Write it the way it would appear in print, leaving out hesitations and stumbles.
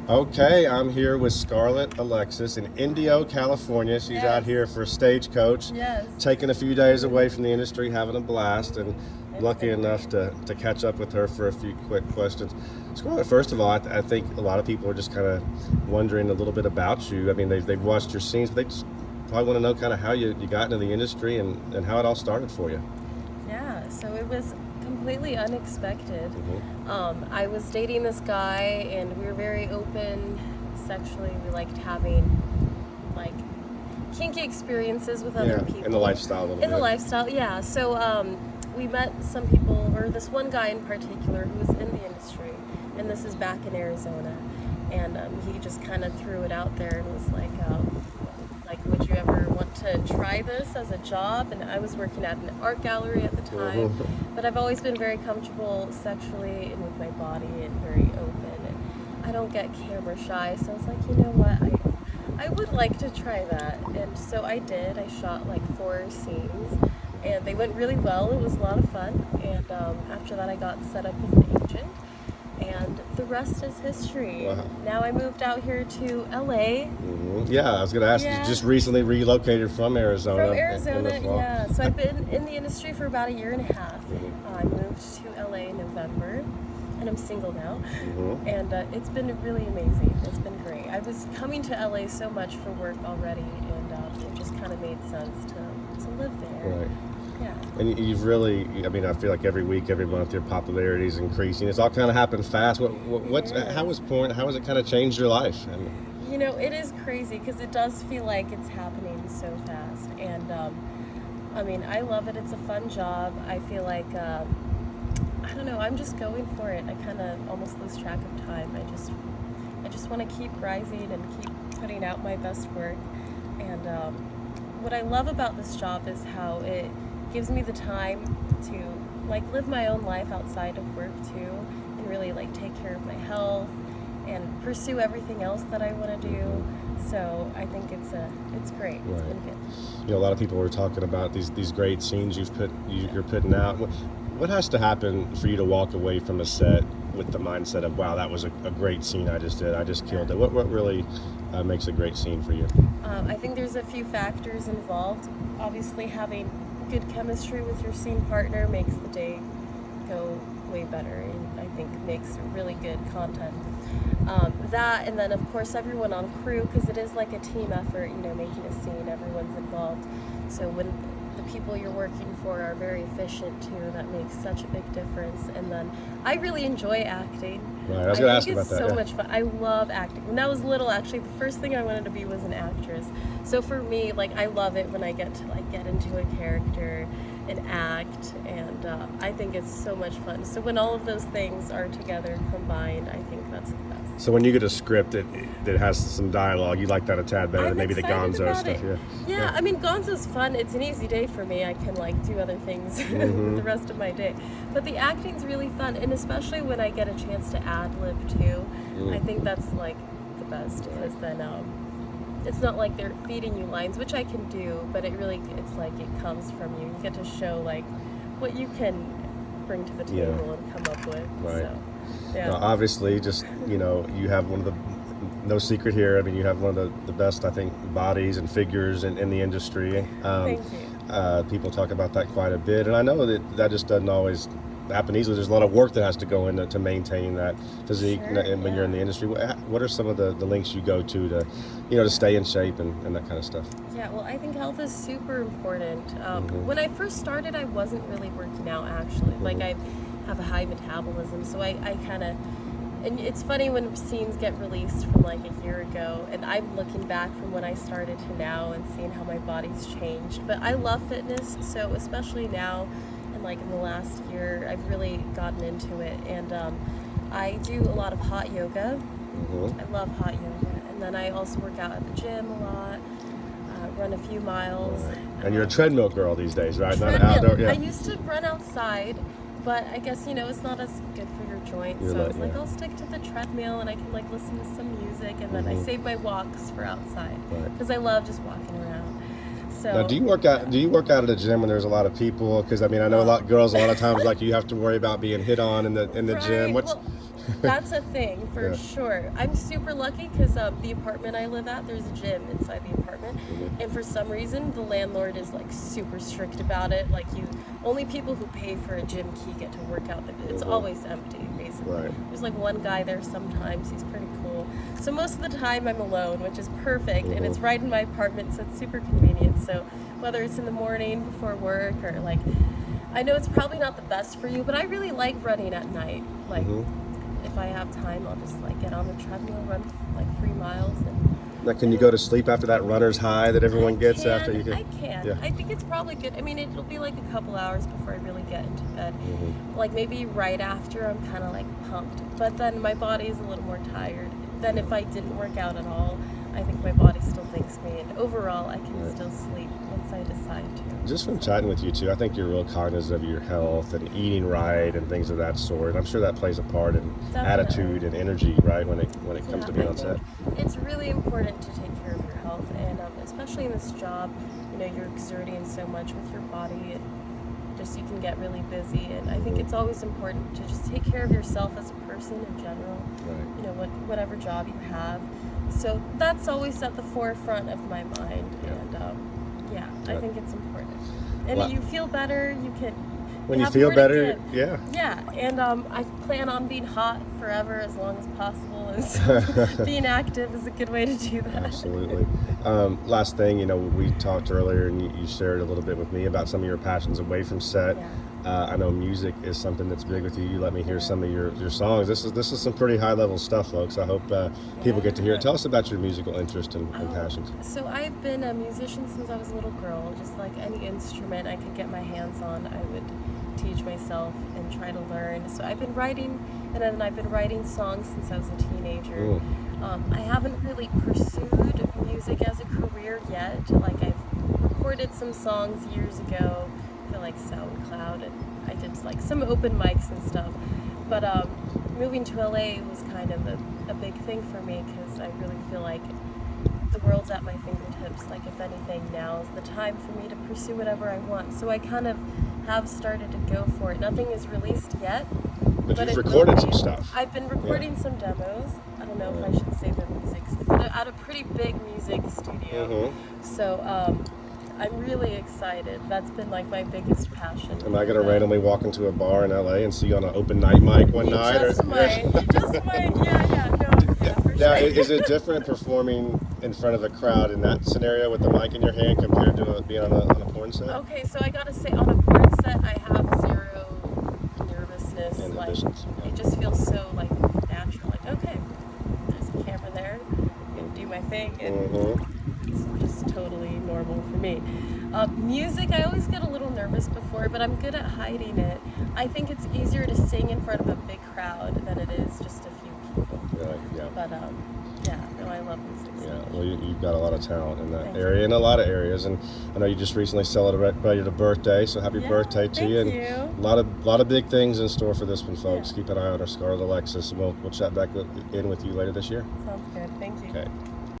Okay, I'm here with Scarlett Alexis in Indio, California. She's out here for Stagecoach, taking a few days away from the industry, having a blast, and lucky enough to catch up with her for a few quick questions. Scarlett, first of all, I think a lot of people are just kind of wondering a little bit about you. I mean, they've watched your scenes, but they just probably want to know kind of how you got into the industry and how it all started for you. Yeah, so it was completely unexpected. Mm-hmm. I was dating this guy and we were very open sexually. We liked having like kinky experiences with other people. In the lifestyle a little bit. In the lifestyle, yeah. So we met some people, or this one guy in particular who was in the industry, and this is back in Arizona, and he just kind of threw it out there and was like, would you ever want to try this as a job? And I was working at an art gallery at the time, but I've always been very comfortable sexually and with my body and very open, and I don't get camera shy, so I was like, you know what, I would like to try that. And so I did. I shot like 4 scenes and they went really well. It was a lot of fun, and after that I got set up with an agent, and the rest is history. Wow. Now I moved out here to LA. Mm-hmm. Yeah, I was going to ask, you just recently relocated from Arizona. From Arizona, yeah. So I've been in the industry for about 1.5 years. I moved to LA in November, and I'm single now. And it's been really amazing. It's been great. I was coming to LA so much for work already, and it just kind of made sense to live there. Right. Yeah. And you've really, I mean, I feel like every week, every month, your popularity is increasing. It's all kind of happened fast. How has porn, how has it kind of changed your life? You know, it is crazy because it does feel like it's happening so fast. And, I mean, I love it. It's a fun job. I feel like, I don't know, I'm just going for it. I kind of almost lose track of time. I just want to keep rising and keep putting out my best work. And what I love about this job is how it gives me the time to like live my own life outside of work too, and really like take care of my health and pursue everything else that I want to do. So I think it's great. It's been good. You know, a lot of people were talking about these great scenes you're putting out. What has to happen for you to walk away from a set with the mindset of, wow, that was a great scene I just did. I just killed it. What really makes a great scene for you? I think there's a few factors involved. Obviously, having good chemistry with your scene partner makes the day go way better, and I think makes really good content. That, and then of course everyone on crew, because it is like a team effort, you know, making a scene, everyone's involved. So when the people you're working for are very efficient too, that makes such a big difference. And then I really enjoy acting. Right, I was going to ask about that. It's so much fun. I love acting. When I was little, actually, the first thing I wanted to be was an actress. So for me, like, I love it when I get to like get into a character and act, and I think it's so much fun. So when all of those things are together combined, I think that's the best. So when you get a script that has some dialogue, you like that a tad better than maybe the Gonzo stuff. Yeah, I mean, Gonzo's fun. It's an easy day for me. I can like do other things the rest of my day. But the acting's really fun, and especially when I get a chance to ad-lib too. I think that's like the best, because then it's not like they're feeding you lines, which I can do, but it's like it comes from you. You get to show like what you can bring to the table and come up with. Right. So, yeah. Now, obviously, just, you know, you have one of the, no secret here, I mean, you have one of the best, I think, bodies and figures in the industry. Thank you. People talk about that quite a bit, and I know that just doesn't always happen easily. There's a lot of work that has to go into to maintain that physique when you're in the industry. What are some of the links you go to stay in shape and that kind of stuff? Yeah, well, I think health is super important. When I first started, I wasn't really working out, actually. Like, I have a high metabolism, so I kind of, and it's funny when scenes get released from like a year ago, and I'm looking back from when I started to now and seeing how my body's changed. But I love fitness, so especially now, and like in the last year, I've really gotten into it, and I do a lot of hot yoga. I love hot yoga, and then I also work out at the gym a lot, run a few miles. And you're a treadmill girl these days, right? Not an outdoor. I used to run outside, but I guess, you know, it's not as good for your joints. So I was like, I'll stick to the treadmill, and I can like listen to some music, and then I save my walks for outside, because I love just walking around. So now, do you work out at a gym when there's a lot of people? Because I mean, I know a lot of girls. A lot of times, like, you have to worry about being hit on in the gym. That's a thing for Yeah. sure. I'm super lucky because the apartment I live at, there's a gym inside the apartment, and for some reason the landlord is like super strict about it. Like only people who pay for a gym key get to work out. It's always empty, basically. Right. There's like one guy there sometimes. He's pretty cool. So most of the time I'm alone, which is perfect, and it's right in my apartment, so it's super convenient. So whether it's in the morning before work or like, I know it's probably not the best for you, but I really like running at night. Like, if I have time, I'll just like get on the treadmill, run like 3 miles. Now, can you go to sleep after that runner's high that everyone gets after you get? I can. Yeah. I think it's probably good. I mean, it'll be like a couple hours before I really get into bed. Like maybe right after, I'm kind of like pumped, but then my body is a little more tired than if I didn't work out at all. I think my body still thanks me, and overall, I can still sleep once I decide to. Just from chatting with you too, I think you're real cognizant of your health and eating right and things of that sort. I'm sure that plays a part in attitude and energy, right? When it comes to being on set. It's really important to take care of your health, and especially in this job, you know, you're exerting so much with your body, and just you can get really busy. And I think it's always important to just take care of yourself as a person in general. Right. You know, whatever job you have. So that's always at the forefront of my mind, and I think it's important. And you feel better. You can. When you feel better, Yeah, and I plan on being hot forever as long as possible, and so being active is a good way to do that. Absolutely. Last thing, you know, we talked earlier, and you shared a little bit with me about some of your passions away from set. Yeah. I know music is something that's big with you. You let me hear some of your songs. This is some pretty high level stuff, folks. I hope people get to hear it. Tell us about your musical interest and passions. So I've been a musician since I was a little girl. Just like any instrument I could get my hands on, I would teach myself and try to learn. So I've been writing, and then I've been writing songs since I was a teenager. I haven't really pursued music as a career yet. Like I've recorded some songs years ago for like SoundCloud, and I did like some open mics and stuff. But moving to LA was kind of a big thing for me, because I really feel like the world's at my fingertips. Like if anything, now is the time for me to pursue whatever I want. So I kind of have started to go for it. Nothing is released yet. But you've recorded some stuff. I've been recording some demos. I don't know if I should say the music, at a pretty big music studio. So I'm really excited. That's been like my biggest passion. Am I going to randomly walk into a bar in LA and see you on an open night mic one night? Just might, for Now, sure. is it different performing in front of a crowd in that scenario with the mic in your hand compared to being on a porn set? Okay, so I gotta say, on a porn set, I have zero nervousness. Inhibitions, It just feels so like natural. Like, okay, there's a camera there. I'm gonna do my thing, and it's just totally normal for me. Music, I always get a little nervous before, but I'm good at hiding it. I think it's easier to sing in front of a big crowd than it is just a few people. Yeah. But I love music. So Yeah, well, you've got a lot of talent in that area, in a lot of areas, and I know you just recently celebrated a birthday, so happy birthday to you! Thank you. And a lot of big things in store for this one, folks. Keep an eye on our Scarlett Alexis, and we'll chat back in with you later this year. Sounds good. Thank you. Okay.